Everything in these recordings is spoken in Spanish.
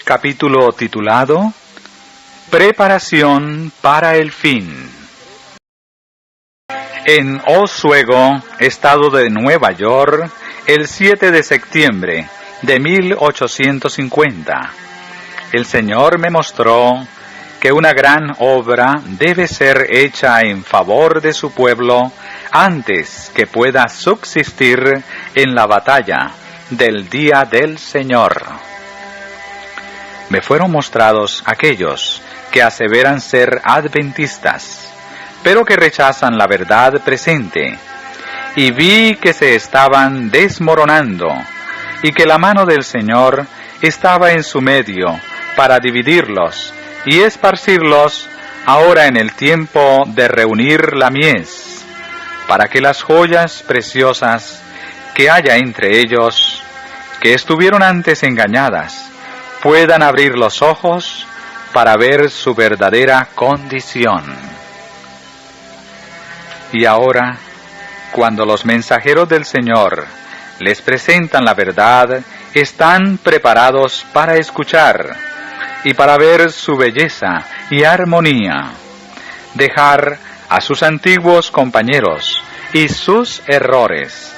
Capítulo titulado Preparación para el fin. En Oswego, estado de Nueva York, el 7 de septiembre de 1850, el Señor me mostró que una gran obra debe ser hecha en favor de su pueblo antes que pueda subsistir en la batalla del día del Señor. Me fueron mostrados aquellos que aseveran ser adventistas, pero que rechazan la verdad presente, y vi que se estaban desmoronando, y que la mano del Señor estaba en su medio para dividirlos y esparcirlos ahora en el tiempo de reunir la mies, para que las joyas preciosas que haya entre ellos, que estuvieron antes engañadas, puedan abrir los ojos para ver su verdadera condición. Y ahora, cuando los mensajeros del Señor les presentan la verdad, están preparados para escuchar y para ver su belleza y armonía, dejar a sus antiguos compañeros y sus errores,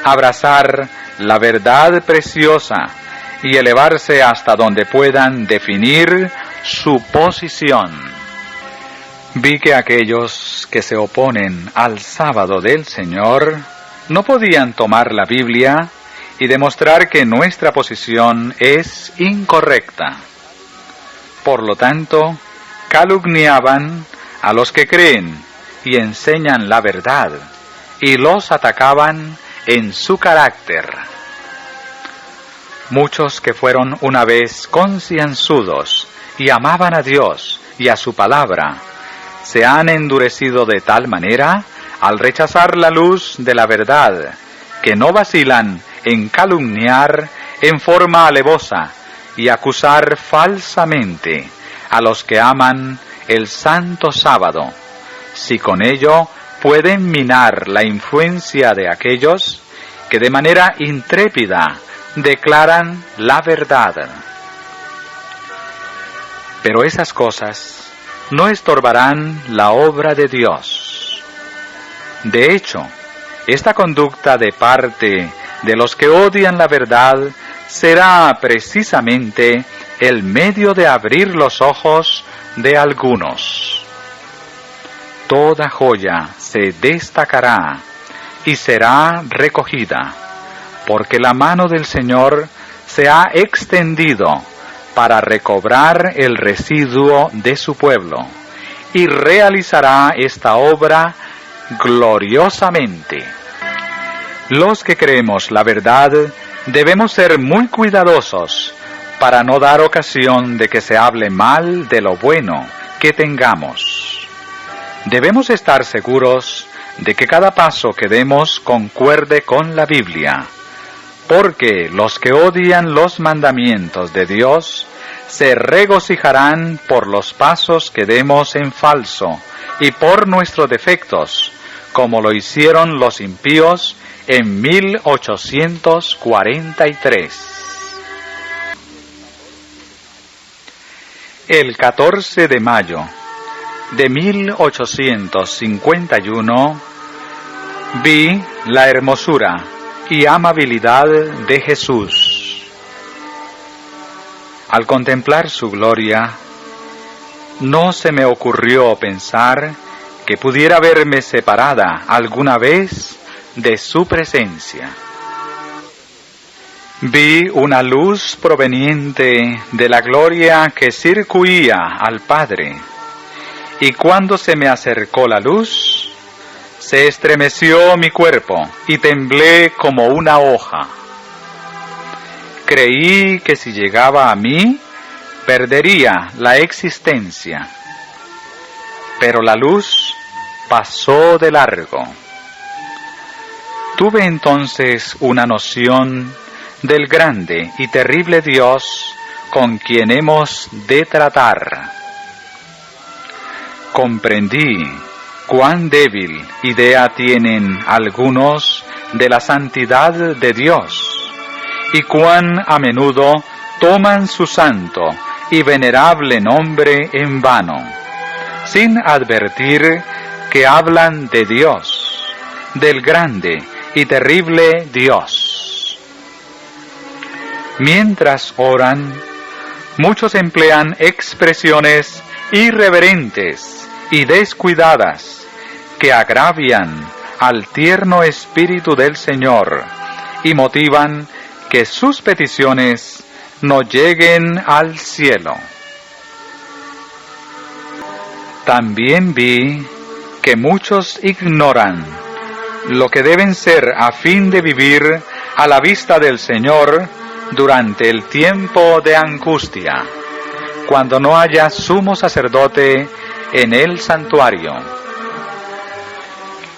abrazar la verdad preciosa y elevarse hasta donde puedan definir su posición. Vi que aquellos que se oponen al sábado del Señor no podían tomar la Biblia y demostrar que nuestra posición es incorrecta. Por lo tanto, calumniaban a los que creen y enseñan la verdad, y los atacaban en su carácter. Muchos que fueron una vez concienzudos y amaban a Dios y a su palabra, se han endurecido de tal manera al rechazar la luz de la verdad, que no vacilan en calumniar en forma alevosa y acusar falsamente a los que aman el santo sábado, si con ello pueden minar la influencia de aquellos que de manera intrépida declaran la verdad. Pero esas cosas no estorbarán la obra de Dios. De hecho, esta conducta de parte de los que odian la verdad será precisamente el medio de abrir los ojos de algunos. Toda joya se destacará y será recogida, porque la mano del Señor se ha extendido para recobrar el residuo de su pueblo, y realizará esta obra gloriosamente. Los que creemos la verdad debemos ser muy cuidadosos para no dar ocasión de que se hable mal de lo bueno que tengamos. Debemos estar seguros de que cada paso que demos concuerde con la Biblia, porque los que odian los mandamientos de Dios se regocijarán por los pasos que demos en falso y por nuestros defectos, como lo hicieron los impíos en 1843. El 14 de mayo de 1851 vi la hermosura y amabilidad de Jesús. Al contemplar su gloria, no se me ocurrió pensar que pudiera verme separada alguna vez de su presencia. Vi una luz proveniente de la gloria que circuía al Padre, y cuando se me acercó la luz, se estremeció mi cuerpo y temblé como una hoja. Creí que si llegaba a mí, perdería la existencia. Pero la luz pasó de largo. Tuve entonces una noción del grande y terrible Dios con quien hemos de tratar. Comprendí cuán débil idea tienen algunos de la santidad de Dios, y cuán a menudo toman su santo y venerable nombre en vano, sin advertir que hablan de Dios, del grande y terrible Dios. Mientras oran, muchos emplean expresiones irreverentes y descuidadas que agravian al tierno Espíritu del Señor y motivan que sus peticiones no lleguen al cielo. También vi que muchos ignoran lo que deben ser a fin de vivir a la vista del Señor durante el tiempo de angustia, cuando no haya sumo sacerdote en el santuario.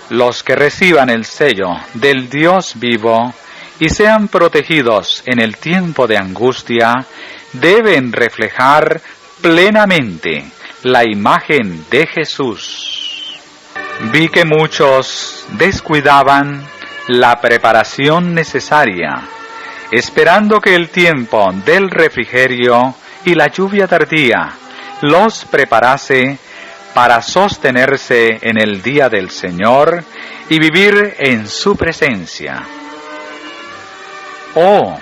Los que reciban el sello del Dios vivo y sean protegidos en el tiempo de angustia, deben reflejar plenamente la imagen de Jesús. Vi que muchos descuidaban la preparación necesaria, esperando que el tiempo del refrigerio y la lluvia tardía los preparase para sostenerse en el día del Señor y vivir en su presencia. Oh,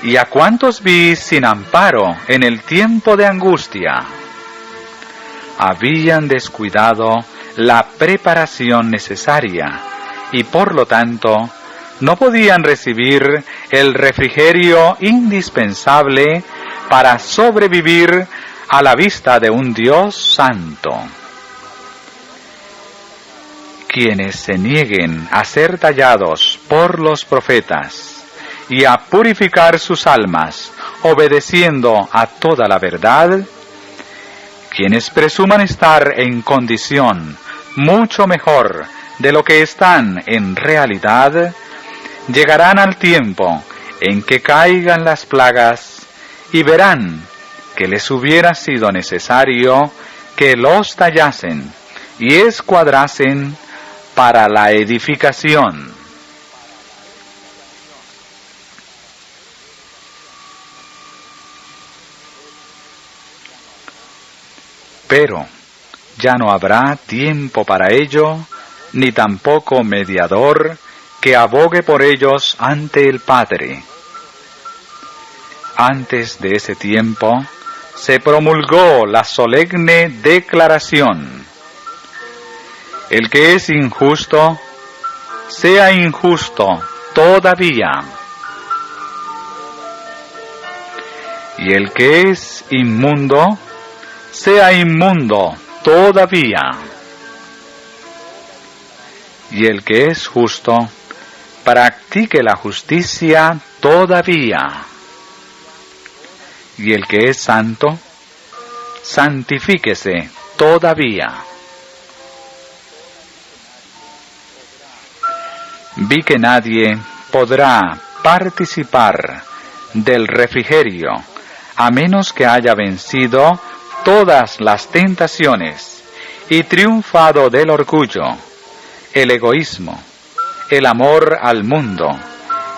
¿y a cuántos vi sin amparo en el tiempo de angustia? Habían descuidado la preparación necesaria y por lo tanto no podían recibir el refrigerio indispensable para sobrevivir a la vista de un Dios santo. Quienes se nieguen a ser tallados por los profetas y a purificar sus almas, obedeciendo a toda la verdad, quienes presuman estar en condición mucho mejor de lo que están en realidad, llegarán al tiempo en que caigan las plagas y verán que les hubiera sido necesario que los tallasen y escuadrasen para la edificación. Pero ya no habrá tiempo para ello, ni tampoco mediador que abogue por ellos ante el Padre. Antes de ese tiempo, se promulgó la solemne declaración: el que es injusto, sea injusto todavía. Y el que es inmundo, sea inmundo todavía. Y el que es justo, practique la justicia todavía. Y el que es santo, santifíquese todavía. Vi que nadie podrá participar del refrigerio a menos que haya vencido todas las tentaciones y triunfado del orgullo, el egoísmo, el amor al mundo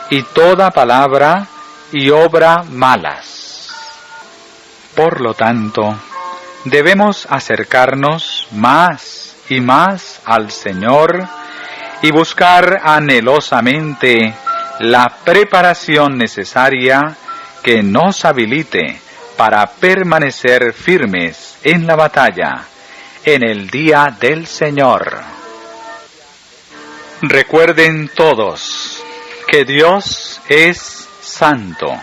y toda palabra y obra malas. Por lo tanto, debemos acercarnos más y más al Señor y buscar anhelosamente la preparación necesaria que nos habilite para permanecer firmes en la batalla, en el día del Señor. Recuerden todos que Dios es santo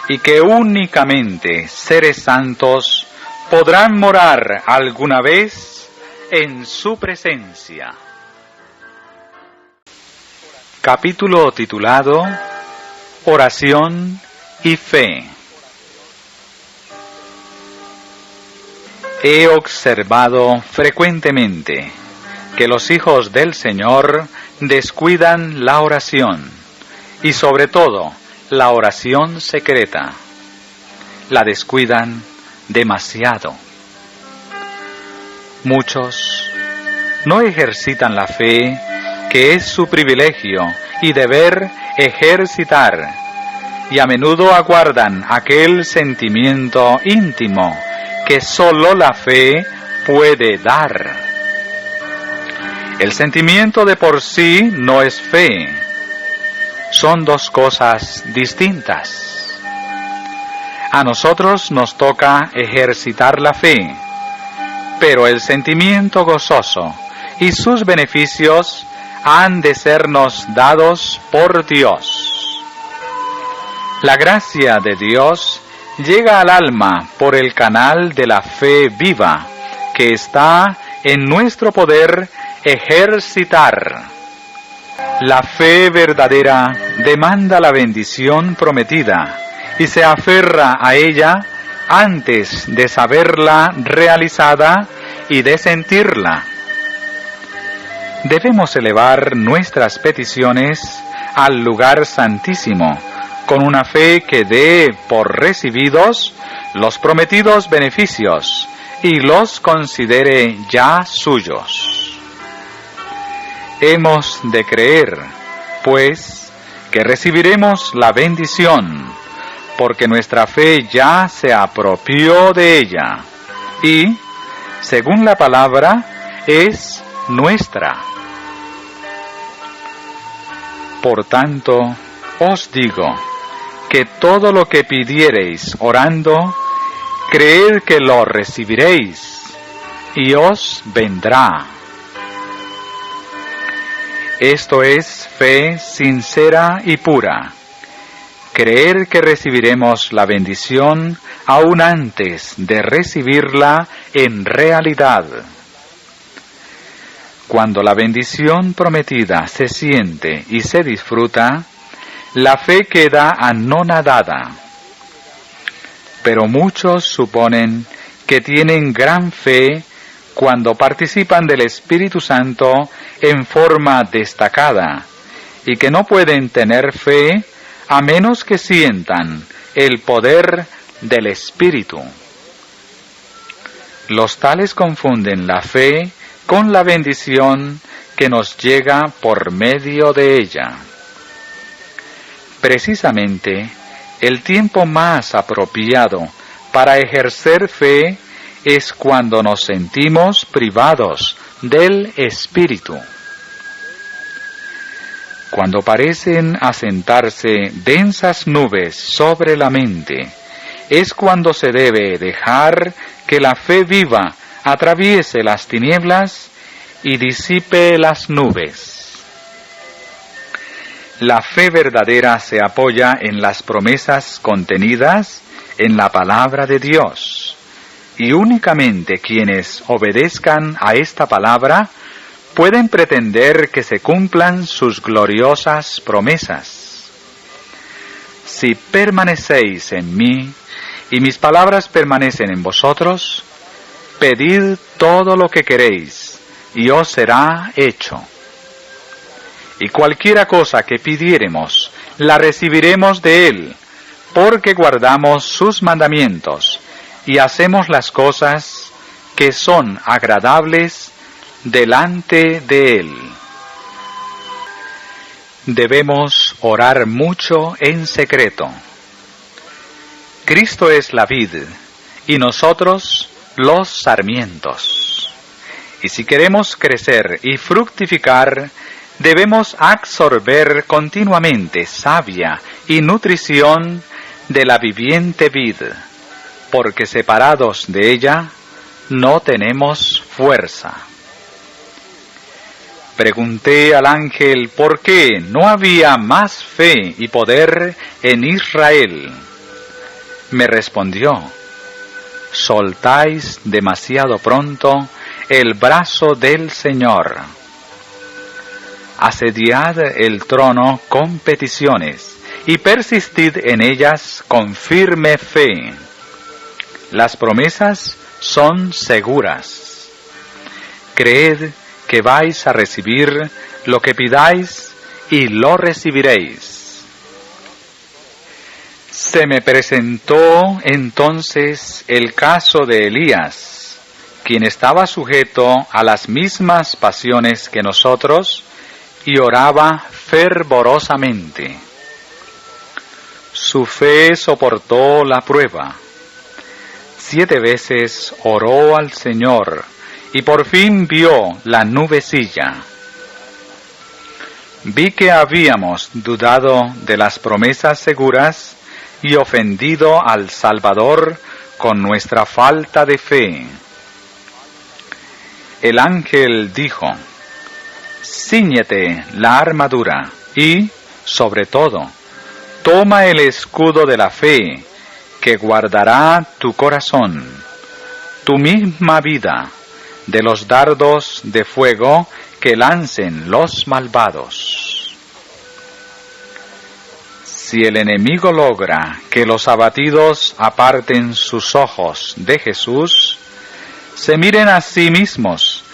y que únicamente seres santos podrán morar alguna vez en su presencia. Capítulo titulado Oración y Fe. He observado frecuentemente que los hijos del Señor descuidan la oración, y sobre todo la oración secreta. La descuidan demasiado. Muchos no ejercitan la fe, que es su privilegio y deber ejercitar, y a menudo aguardan aquel sentimiento íntimo que sólo la fe puede dar. El sentimiento de por sí no es fe. Son dos cosas distintas. A nosotros nos toca ejercitar la fe, pero el sentimiento gozoso y sus beneficios han de sernos dados por Dios. La gracia de Dios llega al alma por el canal de la fe viva que está en nuestro poder ejercitar. La fe verdadera demanda la bendición prometida y se aferra a ella antes de saberla realizada y de sentirla. Debemos elevar nuestras peticiones al lugar santísimo, con una fe que dé por recibidos los prometidos beneficios y los considere ya suyos. Hemos de creer, pues, que recibiremos la bendición, porque nuestra fe ya se apropió de ella y, según la palabra, es nuestra. Por tanto, os digo que todo lo que pidiereis orando, creed que lo recibiréis y os vendrá. Esto es fe sincera y pura. Creer que recibiremos la bendición aún antes de recibirla en realidad. Cuando la bendición prometida se siente y se disfruta, la fe queda anonadada. Pero muchos suponen que tienen gran fe cuando participan del Espíritu Santo en forma destacada, y que no pueden tener fe a menos que sientan el poder del Espíritu. Los tales confunden la fe con la bendición que nos llega por medio de ella. Precisamente, el tiempo más apropiado para ejercer fe es cuando nos sentimos privados del Espíritu. Cuando parecen asentarse densas nubes sobre la mente, es cuando se debe dejar que la fe viva atraviese las tinieblas y disipe las nubes. La fe verdadera se apoya en las promesas contenidas en la palabra de Dios, y únicamente quienes obedezcan a esta palabra pueden pretender que se cumplan sus gloriosas promesas. Si permanecéis en mí y mis palabras permanecen en vosotros, pedid todo lo que queréis y os será hecho. Y cualquiera cosa que pidiéremos, la recibiremos de Él, porque guardamos sus mandamientos y hacemos las cosas que son agradables delante de Él. Debemos orar mucho en secreto. Cristo es la vid y nosotros los sarmientos. Y si queremos crecer y fructificar, debemos absorber continuamente savia y nutrición de la viviente vid, porque separados de ella no tenemos fuerza. Pregunté al ángel por qué no había más fe y poder en Israel. Me respondió: soltáis demasiado pronto el brazo del Señor. Asediad el trono con peticiones y persistid en ellas con firme fe. Las promesas son seguras. Creed que vais a recibir lo que pidáis y lo recibiréis. Se me presentó entonces el caso de Elías, quien estaba sujeto a las mismas pasiones que nosotros y oraba fervorosamente. su fe soportó la prueba. 7 veces oró al Señor y por fin vio la nubecilla. Vi que habíamos dudado de las promesas seguras y ofendido al Salvador con nuestra falta de fe. El ángel dijo: Cíñete la armadura y, sobre todo, toma el escudo de la fe, que guardará tu corazón, tu misma vida, de los dardos de fuego que lancen los malvados. Si el enemigo logra que los abatidos aparten sus ojos de Jesús, se miren a sí mismos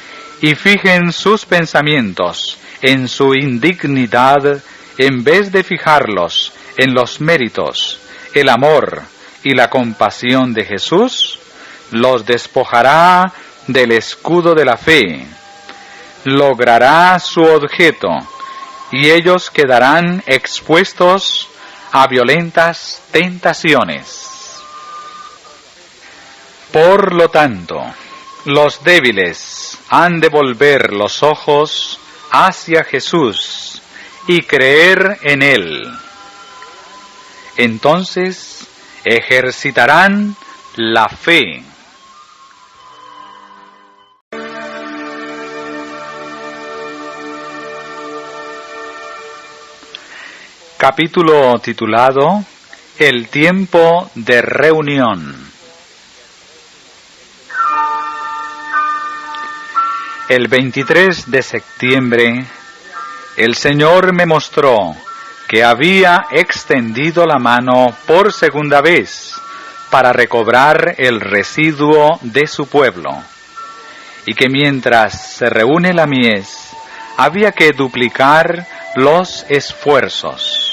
y fijen sus pensamientos en su indignidad en vez de fijarlos en los méritos, el amor y la compasión de Jesús, los despojará del escudo de la fe, logrará su objeto y ellos quedarán expuestos a violentas tentaciones. Por lo tanto, los débiles han de volver los ojos hacia Jesús y creer en Él. Entonces ejercitarán la fe. Capítulo titulado El tiempo de reunión. El 23 de septiembre, el Señor me mostró que había extendido la mano por segunda vez para recobrar el residuo de su pueblo, y que mientras se reúne la mies, había que duplicar los esfuerzos.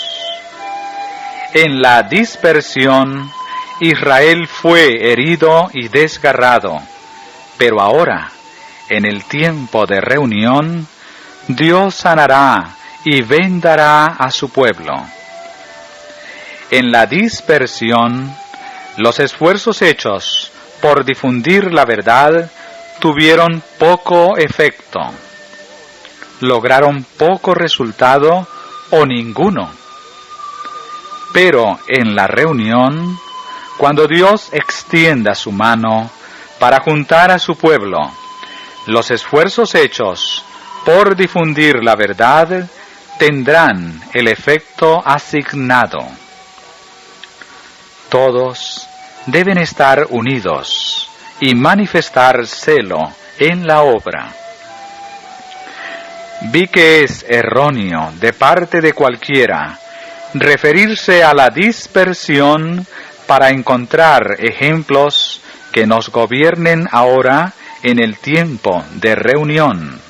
En la dispersión, Israel fue herido y desgarrado, pero ahora, en el tiempo de reunión, Dios sanará y vendará a su pueblo. En la dispersión, los esfuerzos hechos por difundir la verdad tuvieron poco efecto. Lograron poco resultado o ninguno. Pero en la reunión, cuando Dios extienda su mano para juntar a su pueblo, los esfuerzos hechos por difundir la verdad tendrán el efecto asignado. Todos deben estar unidos y manifestar celo en la obra. Vi que es erróneo de parte de cualquiera referirse a la dispersión para encontrar ejemplos que nos gobiernen ahora en el tiempo de reunión.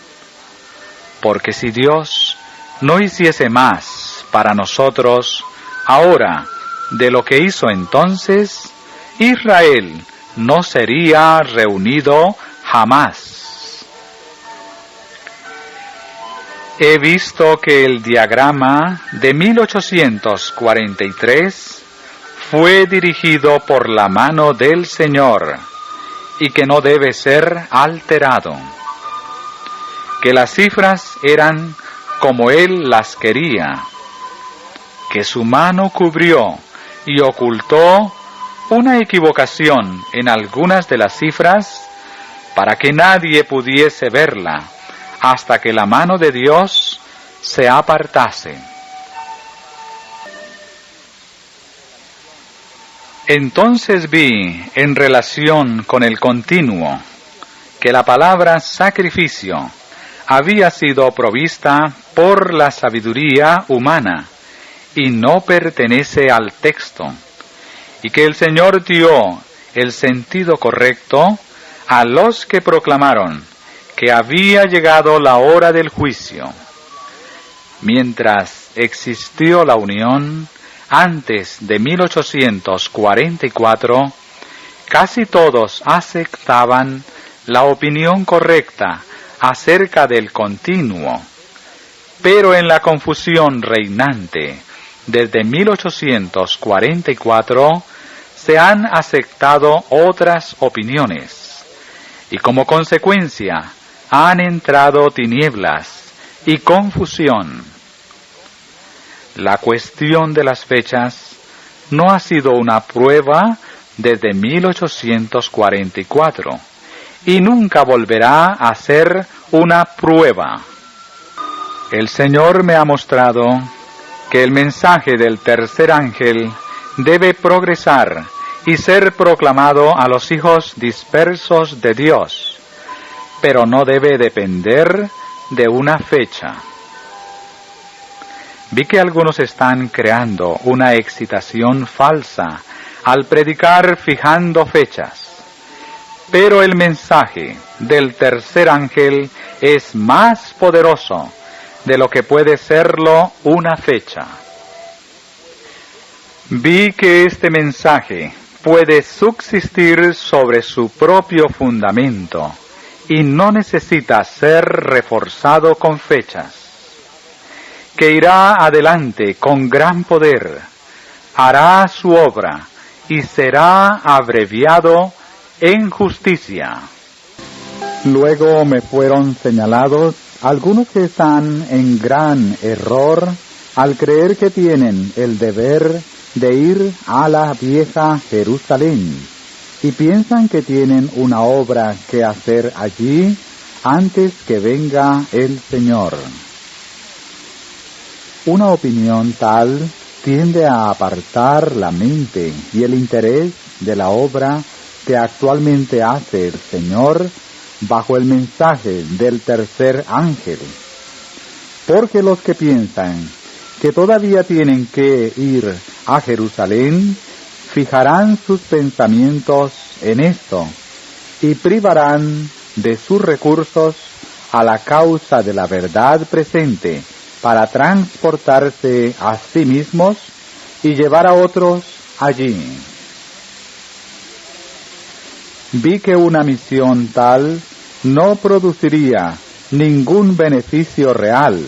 Porque si Dios no hiciese más para nosotros ahora de lo que hizo entonces, Israel no sería reunido jamás. He visto que el diagrama de 1843 fue dirigido por la mano del Señor y que no debe ser alterado. Que las cifras eran como Él las quería, que su mano cubrió y ocultó una equivocación en algunas de las cifras para que nadie pudiese verla hasta que la mano de Dios se apartase. Entonces vi, en relación con el continuo, que la palabra sacrificio había sido provista por la sabiduría humana y no pertenece al texto, y que el Señor dio el sentido correcto a los que proclamaron que había llegado la hora del juicio. Mientras existió la unión, antes de 1844, casi todos aceptaban la opinión correcta acerca del continuo, pero en la confusión reinante desde 1844 se han aceptado otras opiniones y como consecuencia han entrado tinieblas y confusión. La cuestión de las fechas no ha sido una prueba desde 1844 y nunca volverá a ser una prueba. El Señor me ha mostrado que el mensaje del tercer ángel debe progresar y ser proclamado a los hijos dispersos de Dios, pero no debe depender de una fecha. Vi que algunos están creando una excitación falsa al predicar fijando fechas, pero el mensaje del tercer ángel es más poderoso de lo que puede serlo una fecha. Vi que este mensaje puede subsistir sobre su propio fundamento y no necesita ser reforzado con fechas, que irá adelante con gran poder, hará su obra y será abreviado en justicia. Luego me fueron señalados algunos que están en gran error al creer que tienen el deber de ir a la vieja Jerusalén y piensan que tienen una obra que hacer allí antes que venga el Señor. Una opinión tal tiende a apartar la mente y el interés de la obra que actualmente hace el Señor bajo el mensaje del tercer ángel, porque los que piensan que todavía tienen que ir a Jerusalén fijarán sus pensamientos en esto y privarán de sus recursos a la causa de la verdad presente para transportarse a sí mismos y llevar a otros allí. Vi que una misión tal no produciría ningún beneficio real,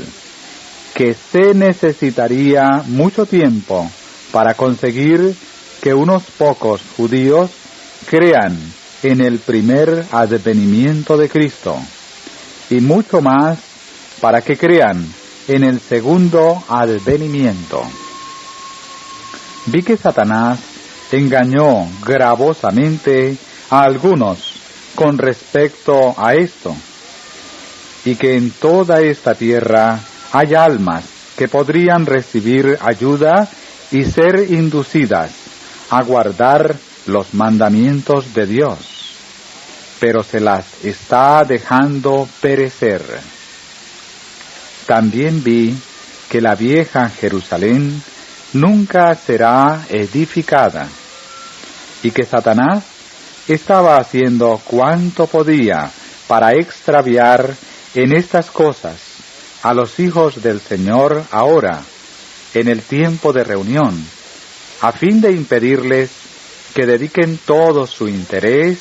que se necesitaría mucho tiempo para conseguir que unos pocos judíos crean en el primer advenimiento de Cristo, y mucho más para que crean en el segundo advenimiento. Vi que Satanás engañó gravosamente a algunos con respecto a esto, y que en toda esta tierra hay almas que podrían recibir ayuda y ser inducidas a guardar los mandamientos de Dios, pero se las está dejando perecer. También vi que la vieja Jerusalén nunca será edificada, y que Satanás estaba haciendo cuanto podía para extraviar en estas cosas a los hijos del Señor ahora, en el tiempo de reunión, a fin de impedirles que dediquen todo su interés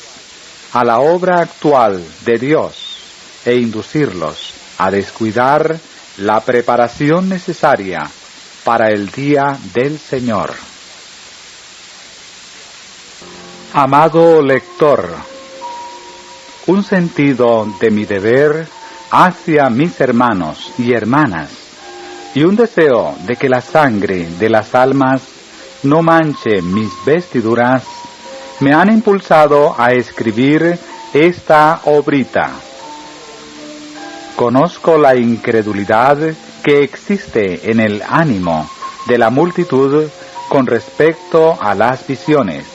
a la obra actual de Dios e inducirlos a descuidar la preparación necesaria para el día del Señor. Amado lector, un sentido de mi deber hacia mis hermanos y hermanas y un deseo de que la sangre de las almas no manche mis vestiduras me han impulsado a escribir esta obrita. Conozco la incredulidad que existe en el ánimo de la multitud con respecto a las visiones,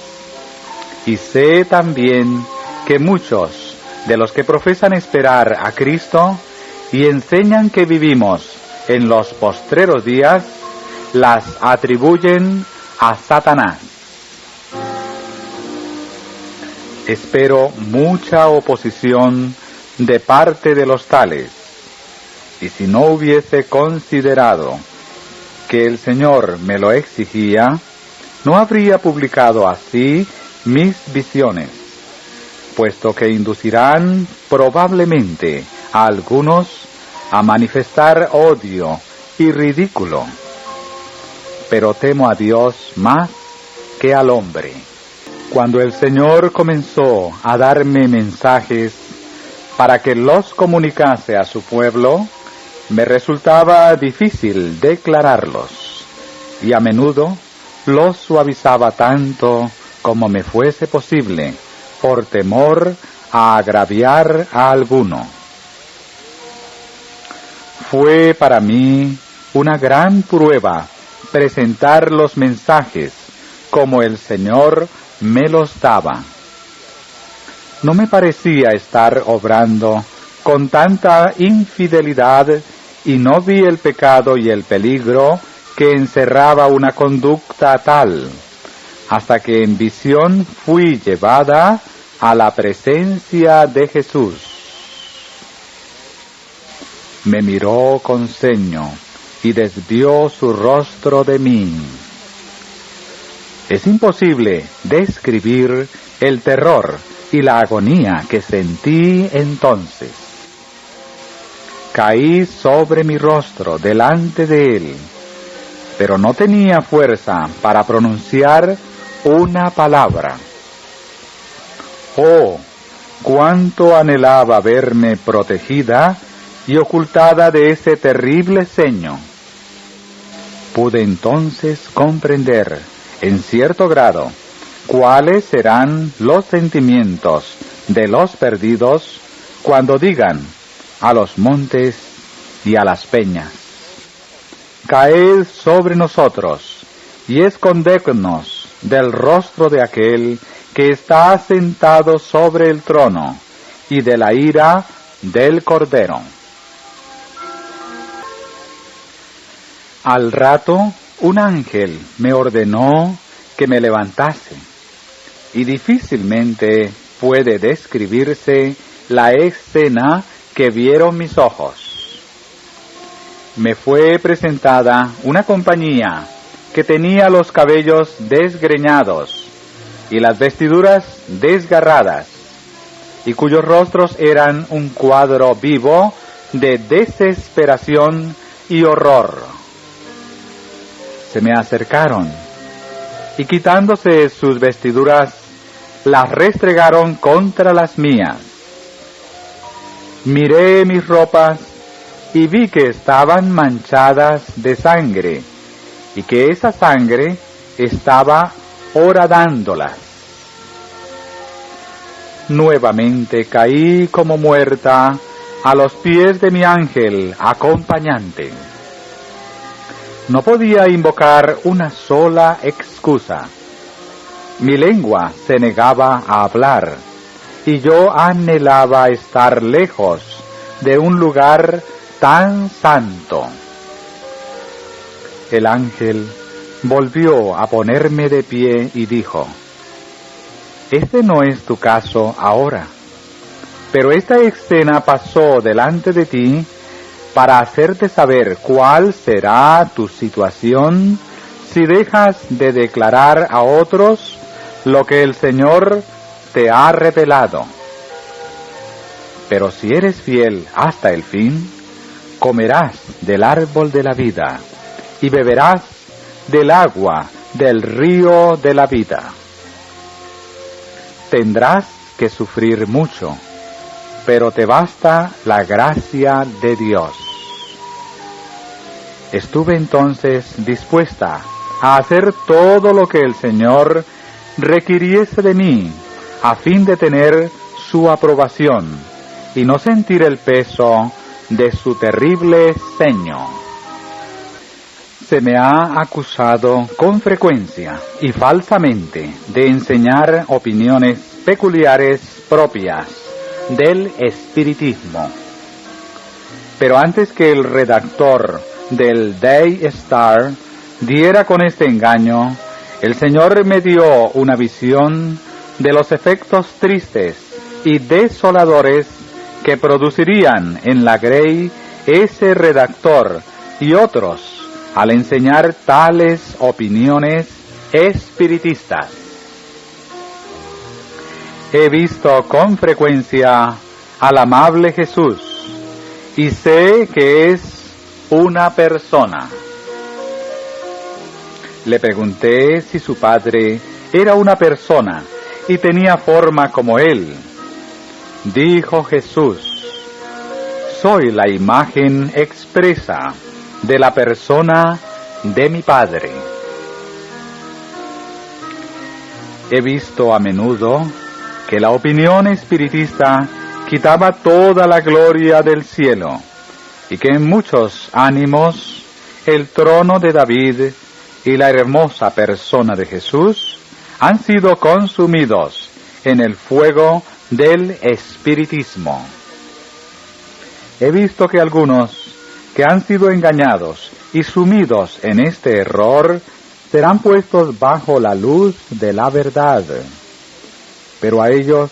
y sé también que muchos de los que profesan esperar a Cristo y enseñan que vivimos en los postreros días, las atribuyen a Satanás. Espero mucha oposición de parte de los tales, y si no hubiese considerado que el Señor me lo exigía, no habría publicado así mis visiones, puesto que inducirán probablemente a algunos a manifestar odio y ridículo. pero temo a Dios más que al hombre. Cuando el Señor comenzó a darme mensajes para que los comunicase a su pueblo, me resultaba difícil declararlos, y a menudo los suavizaba tanto como me fuese posible, por temor a agraviar a alguno. Fue para mí una gran prueba presentar los mensajes como el Señor me los daba. No me parecía estar obrando con tanta infidelidad y no vi el pecado y el peligro que encerraba una conducta tal, hasta que en visión fui llevada a la presencia de Jesús. Me miró con ceño y desvió su rostro de mí. Es imposible describir el terror y la agonía que sentí entonces. Caí sobre mi rostro delante de él, pero no tenía fuerza para pronunciar una palabra. Oh, cuánto anhelaba verme protegida y ocultada de ese terrible ceño. Pude entonces comprender, en cierto grado, cuáles serán los sentimientos de los perdidos cuando digan a los montes y a las peñas: caed sobre nosotros y escondednos del rostro de aquel que está sentado sobre el trono y de la ira del Cordero. Al rato, un ángel me ordenó que me levantase, y difícilmente puede describirse la escena que vieron mis ojos. Me fue presentada una compañía que tenía los cabellos desgreñados y las vestiduras desgarradas, y cuyos rostros eran un cuadro vivo de desesperación y horror. Se me acercaron, y quitándose sus vestiduras, las restregaron contra las mías. Miré mis ropas, y vi que estaban manchadas de sangre, y que esa sangre estaba horadándolas. Nuevamente caí como muerta a los pies de mi ángel acompañante. No podía invocar una sola excusa. Mi lengua se negaba a hablar, y yo anhelaba estar lejos de un lugar tan santo. El ángel volvió a ponerme de pie y dijo: este no es tu caso ahora, pero esta escena pasó delante de ti para hacerte saber cuál será tu situación si dejas de declarar a otros lo que el Señor te ha revelado. Pero si eres fiel hasta el fin, comerás del árbol de la vida y beberás del agua del río de la vida. Tendrás que sufrir mucho, pero te basta la gracia de Dios. Estuve entonces dispuesta a hacer todo lo que el Señor requiriese de mí, a fin de tener su aprobación y no sentir el peso de su terrible ceño. Se me ha acusado con frecuencia y falsamente de enseñar opiniones peculiares propias del espiritismo. Pero antes que el redactor del Day Star diera con este engaño, el Señor me dio una visión de los efectos tristes y desoladores que producirían en la Grey ese redactor y otros al enseñar tales opiniones espiritistas. He visto con frecuencia al amable Jesús y sé que es una persona. Le pregunté si su padre era una persona y tenía forma como él. Dijo Jesús: soy la imagen expresa de la persona de mi Padre. He visto a menudo que la opinión espiritista quitaba toda la gloria del cielo y que en muchos ánimos el trono de David y la hermosa persona de Jesús han sido consumidos en el fuego del espiritismo. He visto que algunos que han sido engañados y sumidos en este error serán puestos bajo la luz de la verdad, pero a ellos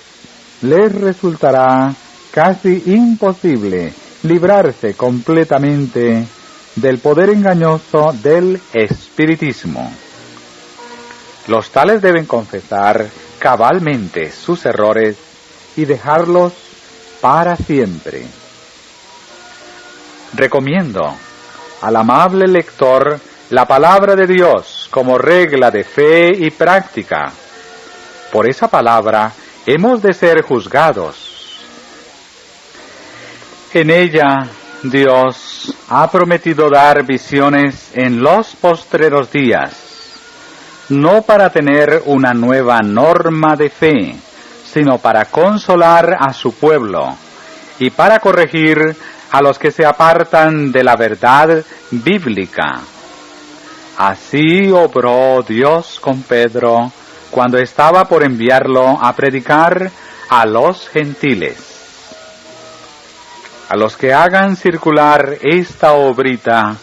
les resultará casi imposible librarse completamente del poder engañoso del espiritismo. Los tales deben confesar cabalmente sus errores y dejarlos para siempre. Recomiendo al amable lector la palabra de Dios como regla de fe y práctica. Por esa palabra hemos de ser juzgados. En ella Dios ha prometido dar visiones en los postreros días, no para tener una nueva norma de fe, sino para consolar a su pueblo y para corregir a los que se apartan de la verdad bíblica. Así obró Dios con Pedro cuando estaba por enviarlo a predicar a los gentiles. A los que hagan circular esta obrita,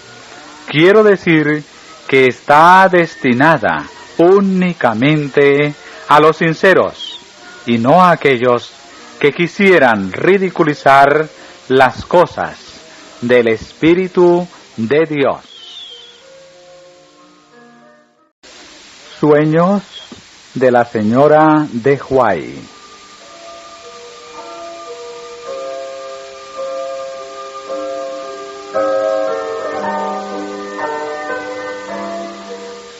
quiero decir que está destinada únicamente a los sinceros y no a aquellos que quisieran ridiculizar las cosas del Espíritu de Dios. Sueños de la señora de Huay.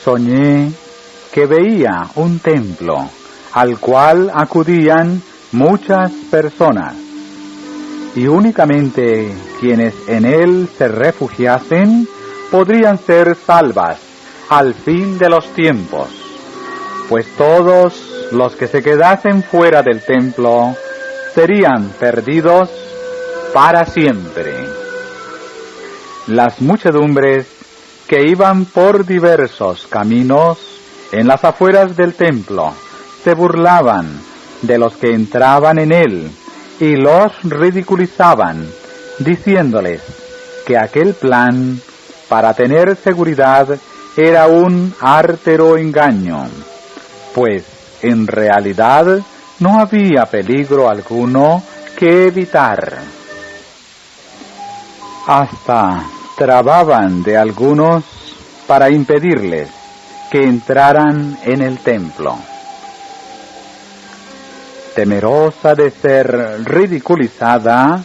Soñé que veía un templo al cual acudían muchas personas, y únicamente quienes en él se refugiasen podrían ser salvas al fin de los tiempos, pues todos los que se quedasen fuera del templo serían perdidos para siempre. Las muchedumbres que iban por diversos caminos en las afueras del templo se burlaban de los que entraban en él y los ridiculizaban, diciéndoles que aquel plan para tener seguridad era un ártero engaño, pues en realidad no había peligro alguno que evitar. Hasta trababan de algunos para impedirles que entraran en el templo. Temerosa de ser ridiculizada,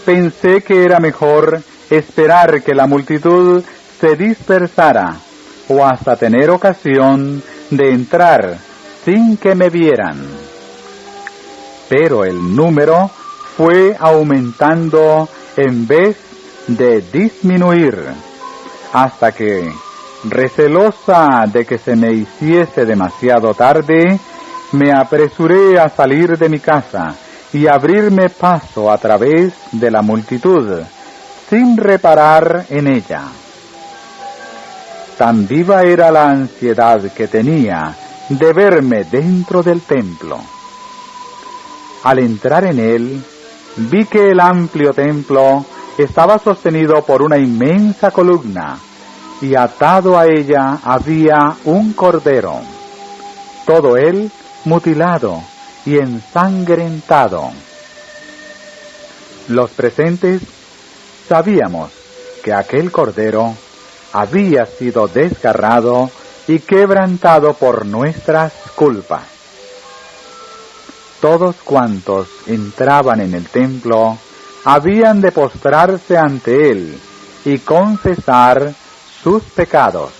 pensé que era mejor esperar que la multitud se dispersara o hasta tener ocasión de entrar sin que me vieran. Pero el número fue aumentando en vez de disminuir, hasta que, recelosa de que se me hiciese demasiado tarde, me apresuré a salir de mi casa y abrirme paso a través de la multitud, sin reparar en ella. Tan viva era la ansiedad que tenía de verme dentro del templo. Al entrar en él, vi que el amplio templo estaba sostenido por una inmensa columna, y atado a ella había un cordero, todo él mutilado y ensangrentado. Los presentes sabíamos que aquel cordero había sido desgarrado y quebrantado por nuestras culpas. Todos cuantos entraban en el templo habían de postrarse ante él y confesar sus pecados.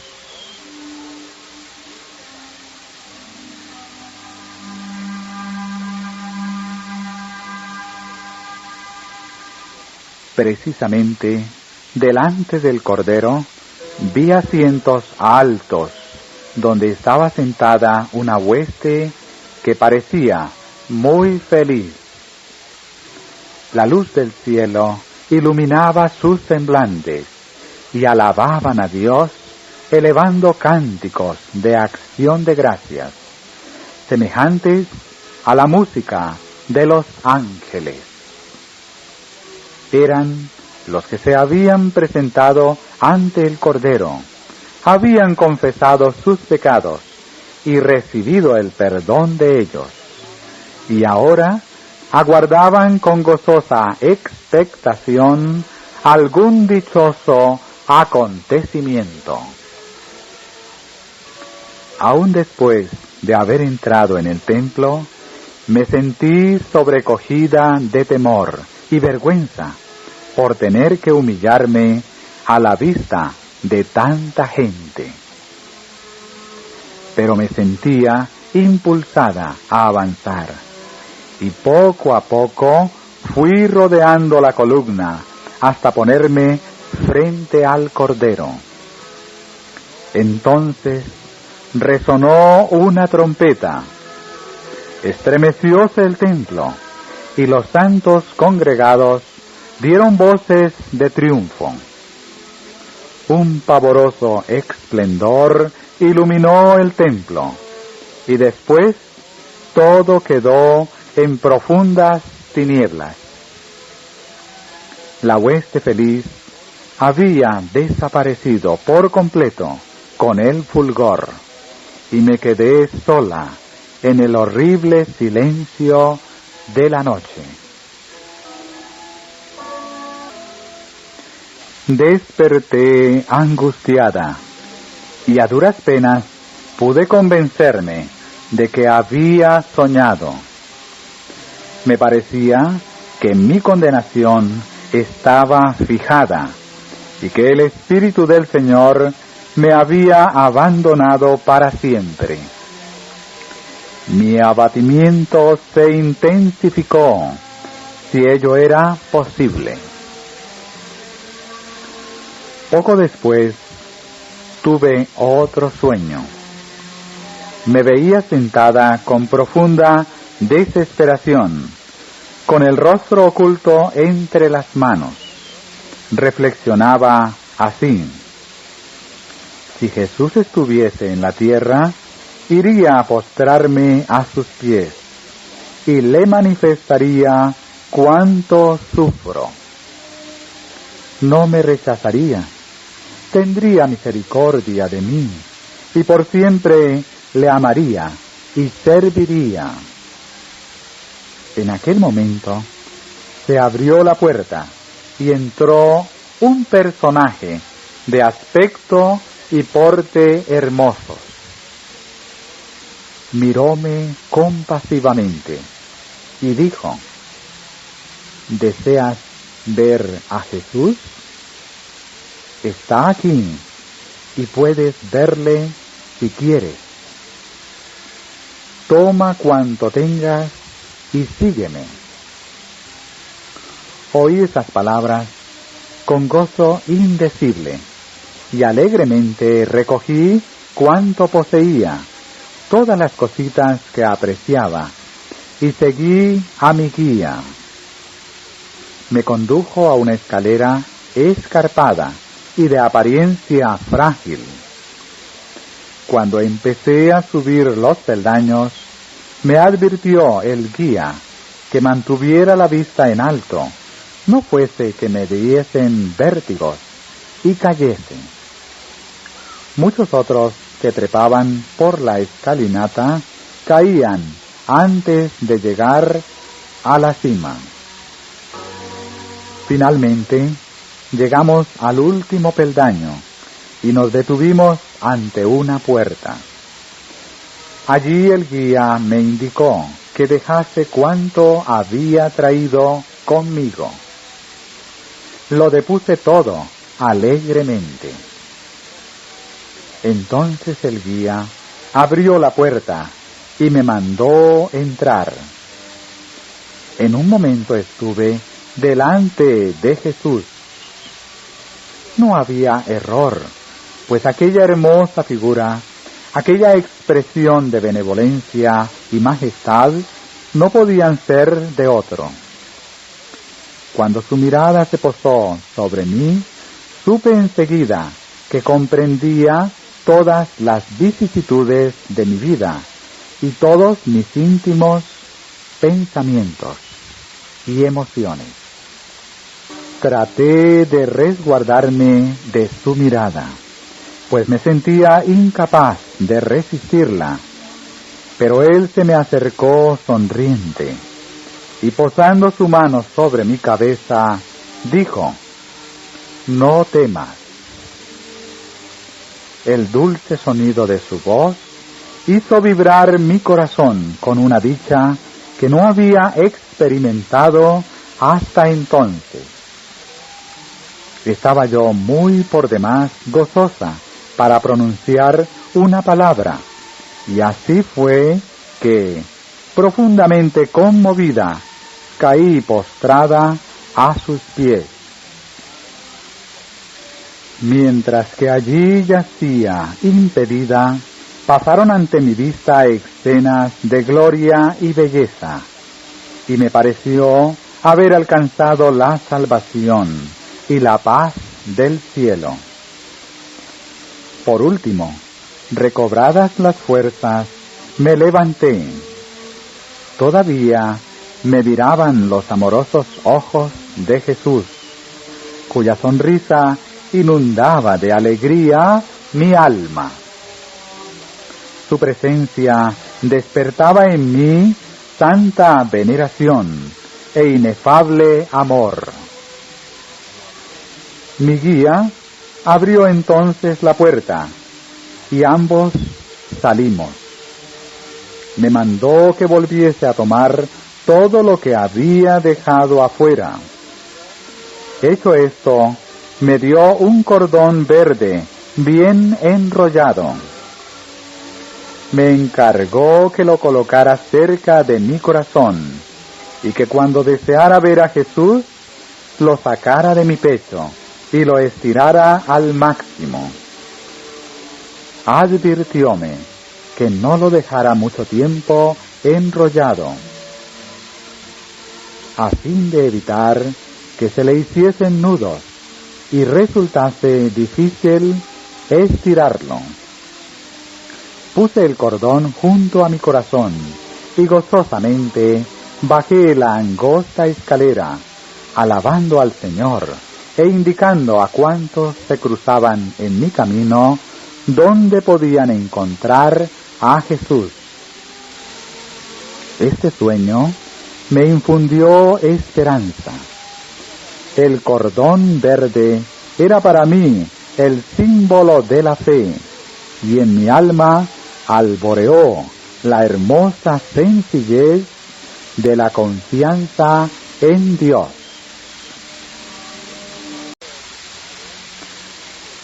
Precisamente delante del Cordero vi asientos altos, donde estaba sentada una hueste que parecía muy feliz. La luz del cielo iluminaba sus semblantes y alababan a Dios, elevando cánticos de acción de gracias, semejantes a la música de los ángeles. Eran los que se habían presentado ante el Cordero, habían confesado sus pecados y recibido el perdón de ellos, y ahora aguardaban con gozosa expectación algún dichoso acontecimiento. Aún después de haber entrado en el templo, me sentí sobrecogida de temor y vergüenza por tener que humillarme a la vista de tanta gente. Pero me sentía impulsada a avanzar, y poco a poco fui rodeando la columna hasta ponerme frente al Cordero. Entonces resonó una trompeta, estremecióse el templo, y los santos congregados dieron voces de triunfo. Un pavoroso esplendor iluminó el templo, y después todo quedó en profundas tinieblas. La hueste feliz había desaparecido por completo con el fulgor, y me quedé sola en el horrible silencio de la noche. Desperté angustiada, y a duras penas pude convencerme de que había soñado. Me parecía que mi condenación estaba fijada, y que el Espíritu del Señor me había abandonado para siempre. Mi abatimiento se intensificó, si ello era posible. Poco después tuve otro sueño. Me veía sentada con profunda desesperación, con el rostro oculto entre las manos. Reflexionaba así: si Jesús estuviese en la tierra, iría a postrarme a sus pies y le manifestaría cuánto sufro. No me rechazaría, tendría misericordia de mí, y por siempre le amaría y serviría. En aquel momento se abrió la puerta y entró un personaje de aspecto y porte hermosos. Miróme compasivamente y dijo: ¿deseas ver a Jesús? Está aquí y puedes verle si quieres. Toma cuanto tengas y sígueme. Oí esas palabras con gozo indecible, y alegremente recogí cuanto poseía, todas las cositas que apreciaba, y seguí a mi guía. Me condujo a una escalera escarpada y de apariencia frágil. Cuando empecé a subir los peldaños, me advirtió el guía que mantuviera la vista en alto, no fuese que me diesen vértigos y cayese. Muchos otros que trepaban por la escalinata caían antes de llegar a la cima. Finalmente, llegamos al último peldaño y nos detuvimos ante una puerta. Allí el guía me indicó que dejase cuanto había traído conmigo. Lo depuse todo alegremente. Entonces el guía abrió la puerta y me mandó entrar. En un momento estuve delante de Jesús. No había error, pues aquella hermosa figura, aquella expresión de benevolencia y majestad no podían ser de otro. Cuando su mirada se posó sobre mí, supe enseguida que comprendía todas las vicisitudes de mi vida y todos mis íntimos pensamientos y emociones. Traté de resguardarme de su mirada, pues me sentía incapaz de resistirla, pero él se me acercó sonriente y posando su mano sobre mi cabeza, dijo: «No temas». El dulce sonido de su voz hizo vibrar mi corazón con una dicha que no había experimentado hasta entonces. Estaba yo muy por demás gozosa para pronunciar una palabra, y así fue que, profundamente conmovida, caí postrada a sus pies. Mientras que allí yacía impedida, pasaron ante mi vista escenas de gloria y belleza, y me pareció haber alcanzado la salvación y la paz del cielo. Por último, recobradas las fuerzas, me levanté. Todavía me miraban los amorosos ojos de Jesús, cuya sonrisa inundaba de alegría mi alma. Su presencia despertaba en mí santa veneración e inefable amor. Mi guía abrió entonces la puerta y ambos salimos. Me mandó que volviese a tomar todo lo que había dejado afuera. Hecho esto, me dio un cordón verde bien enrollado. Me encargó que lo colocara cerca de mi corazón y que cuando deseara ver a Jesús, lo sacara de mi pecho y lo estirara al máximo. Advirtióme que no lo dejara mucho tiempo enrollado, a fin de evitar que se le hiciesen nudos y resultase difícil estirarlo. Puse el cordón junto a mi corazón y gozosamente bajé la angosta escalera, alabando al Señor e indicando a cuantos se cruzaban en mi camino dónde podían encontrar a Jesús. Este sueño me infundió esperanza. El cordón verde era para mí el símbolo de la fe, y en mi alma alboreó la hermosa sencillez de la confianza en Dios.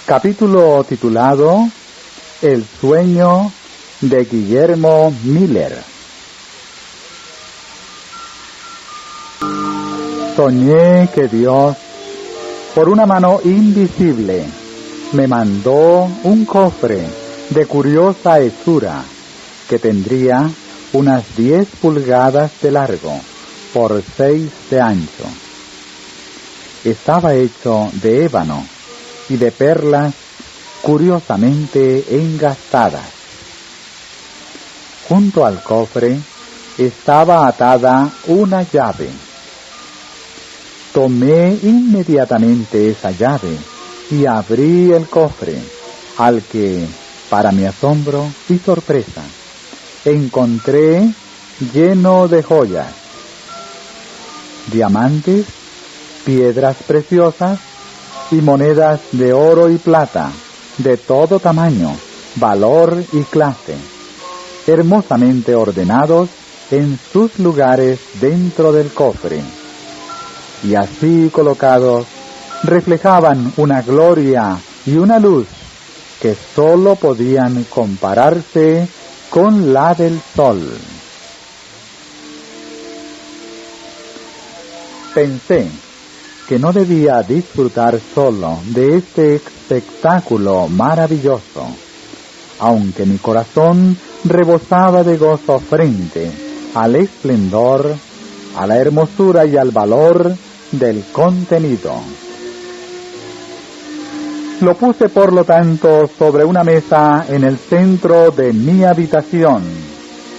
Capítulo titulado El sueño de Guillermo Miller. Soñé que Dios, por una mano invisible, me mandó un cofre de curiosa hechura que tendría unas 10 pulgadas de largo por 6 de ancho. Estaba hecho de ébano y de perlas curiosamente engastadas. Junto al cofre estaba atada una llave. Tomé inmediatamente esa llave y abrí el cofre, al que, para mi asombro y sorpresa, encontré lleno de joyas, diamantes, piedras preciosas y monedas de oro y plata, de todo tamaño, valor y clase, hermosamente ordenados en sus lugares dentro del cofre, y así colocados, reflejaban una gloria y una luz que sólo podían compararse con la del sol. pensé que no debía disfrutar solo de este espectáculo maravilloso, aunque mi corazón rebosaba de gozo frente al esplendor, a la hermosura y al valor del contenido. Lo puse por lo tanto sobre una mesa en el centro de mi habitación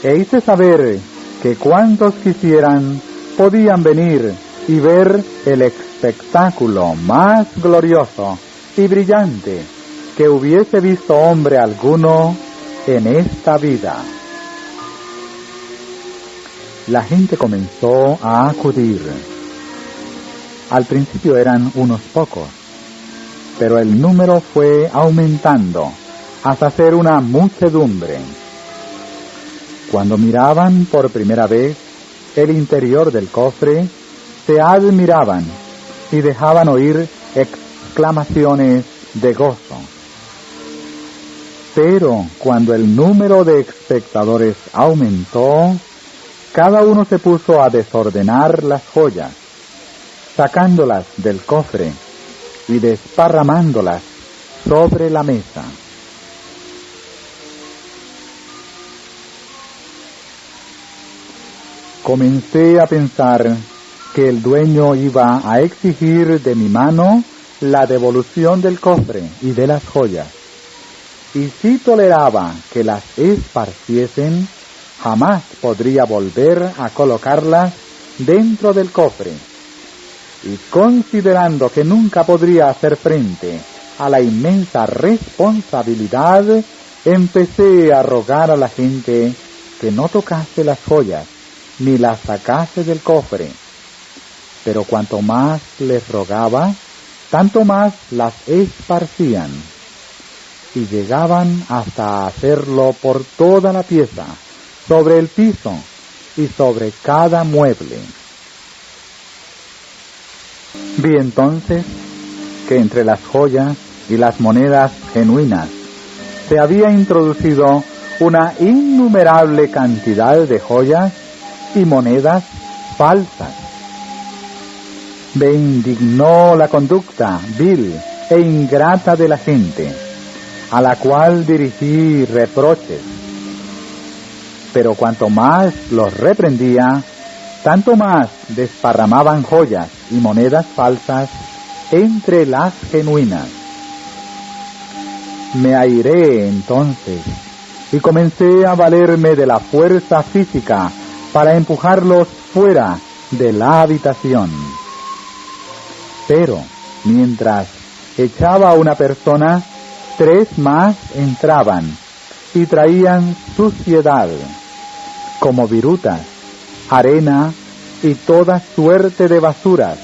e hice saber que cuantos quisieran podían venir y ver el espectáculo más glorioso y brillante que hubiese visto hombre alguno en esta vida. La gente comenzó a acudir. Al principio eran unos pocos, pero el número fue aumentando hasta ser una muchedumbre. Cuando miraban por primera vez el interior del cofre, se admiraban y dejaban oír exclamaciones de gozo. Pero cuando el número de espectadores aumentó, cada uno se puso a desordenar las joyas, sacándolas del cofre y desparramándolas sobre la mesa. Comencé a pensar que el dueño iba a exigir de mi mano la devolución del cofre y de las joyas, y si toleraba que las esparciesen, jamás podría volver a colocarlas dentro del cofre. Y considerando que nunca podría hacer frente a la inmensa responsabilidad, empecé a rogar a la gente que no tocase las joyas ni las sacase del cofre. Pero cuanto más les rogaba, tanto más las esparcían, y llegaban hasta hacerlo por toda la pieza, sobre el piso y sobre cada mueble. Vi entonces que entre las joyas y las monedas genuinas se había introducido una innumerable cantidad de joyas y monedas falsas. Me indignó la conducta vil e ingrata de la gente, a la cual dirigí reproches. Pero cuanto más los reprendía, tanto más desparramaban joyas y monedas falsas entre las genuinas. Me airé entonces y comencé a valerme de la fuerza física para empujarlos fuera de la habitación. Pero mientras echaba a una persona, 3 más entraban y traían suciedad, como virutas, arena y toda suerte de basuras,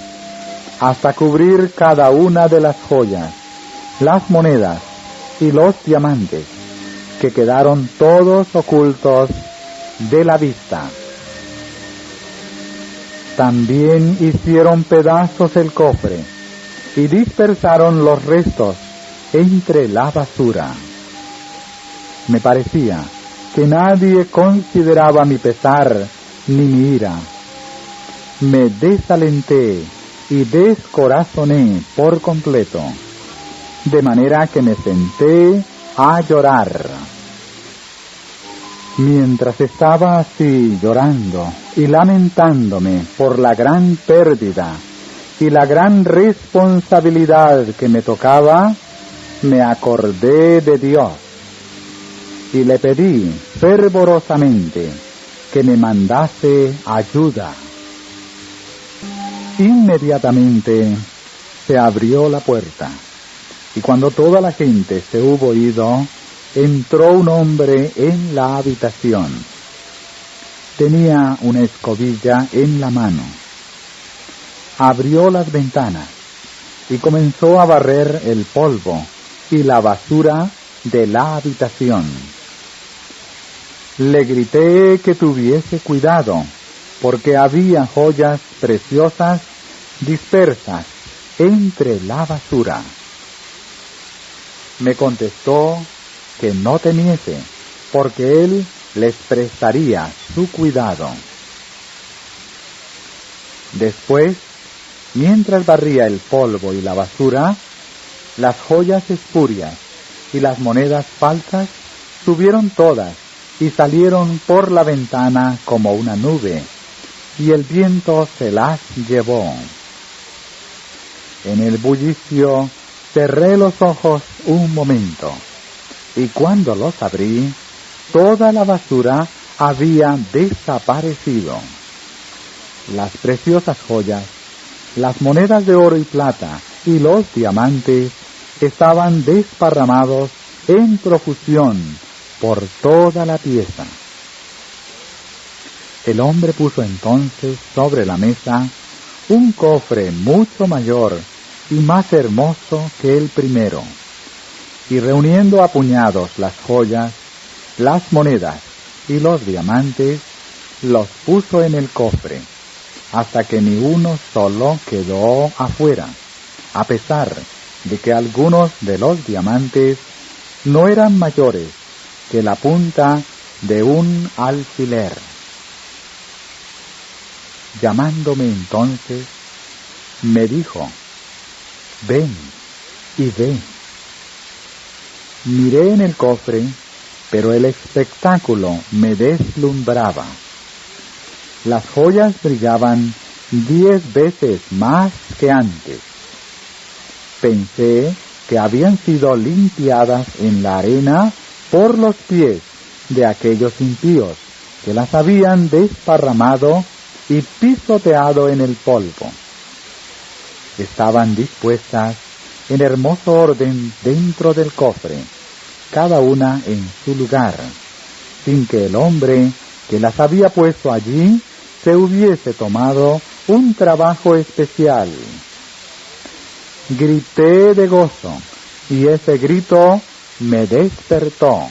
hasta cubrir cada una de las joyas, las monedas y los diamantes, que quedaron todos ocultos de la vista. También hicieron pedazos el cofre y dispersaron los restos entre la basura. Me parecía que nadie consideraba mi pesar ni mi ira. Me desalenté y descorazoné por completo, de manera que me senté a llorar. Mientras estaba así llorando y lamentándome por la gran pérdida y la gran responsabilidad que me tocaba, me acordé de Dios y le pedí fervorosamente que me mandase ayuda. Inmediatamente se abrió la puerta, y cuando toda la gente se hubo ido, entró un hombre en la habitación. Tenía una escobilla en la mano. Abrió las ventanas y comenzó a barrer el polvo y la basura de la habitación. Le grité que tuviese cuidado, porque había joyas preciosas dispersas entre la basura. Me contestó que no temiese, porque él les prestaría su cuidado. Después Mientras barría el polvo y la basura, las joyas espurias y las monedas falsas subieron todas y salieron por la ventana como una nube, y el viento se las llevó. En el bullicio cerré los ojos un momento, y cuando los abrí, toda la basura había desaparecido. Las preciosas joyas, las monedas de oro y plata y los diamantes estaban desparramados en profusión por toda la pieza. El hombre puso entonces sobre la mesa un cofre mucho mayor y más hermoso que el primero, y reuniendo a puñados las joyas, las monedas y los diamantes, los puso en el cofre, hasta que ni uno solo quedó afuera, a pesar de que algunos de los diamantes no eran mayores que la punta de un alfiler. Llamándome entonces, me dijo: ven y ve. Miré en el cofre, pero el espectáculo me deslumbraba. Las joyas brillaban 10 veces más que antes. Pensé que habían sido limpiadas en la arena por los pies de aquellos impíos que las habían desparramado y pisoteado en el polvo. Estaban dispuestas en hermoso orden dentro del cofre, cada una en su lugar, sin que el hombre que las había puesto allí se hubiese tomado un trabajo especial. Grité de gozo, y ese grito me despertó.